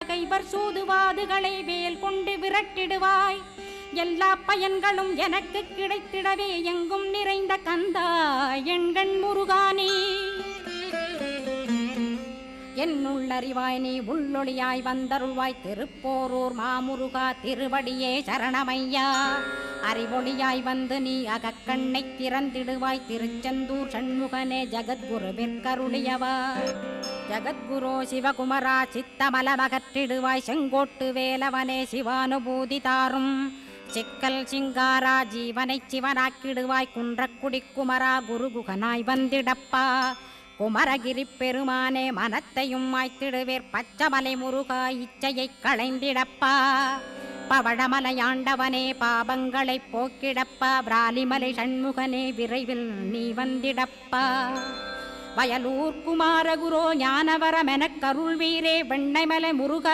கைவர் சூதுவாதுகளை வேல் கொண்டு விரட்டிடுவாய். எல்லா பயன்களும் எனக்கு கிடைத்திடவே எங்கும் நிறைந்த கந்தா எண்கண் முருகானே. என்னுள்ளறிவாய் நீ உள்ளொளியாய் வந்தருள்வாய். திருப்போரூர் மாமுருகா திருவடியே சரணமையா. அறிவொளியாய் வந்து நீ அகக்கண்ணை திறந்திடுவாய். திருச்செந்தூர் சண்முகனே ஜகத்குருவிற்கருளியவா. ஜகத்குரோ சிவகுமரா சித்தமலமகற்றிடுவாய். செங்கோட்டு வேலவனே சிவானுபூதி தாரும். சிக்கல் சிங்காரா ஜீவனை சிவனாக்கிடுவாய். குன்றக்குடி குமரா குருகுகனாய் வந்திடப்பா. குமரகிரி பெருமானே மனத்தையும் மாய்த்திடுவேர். பச்சமலை முருகா இச்சையை களைந்திடப்பா. பவழமலையாண்டவனே பாபங்களை போக்கிடப்பா. பிராலிமலை சண்முகனே விரைவில் நீ வந்திடப்பா. வயலூர் குமாரகுரோ ஞானவரமெனக் கருள்வீரே. வெண்ணைமலை முருகா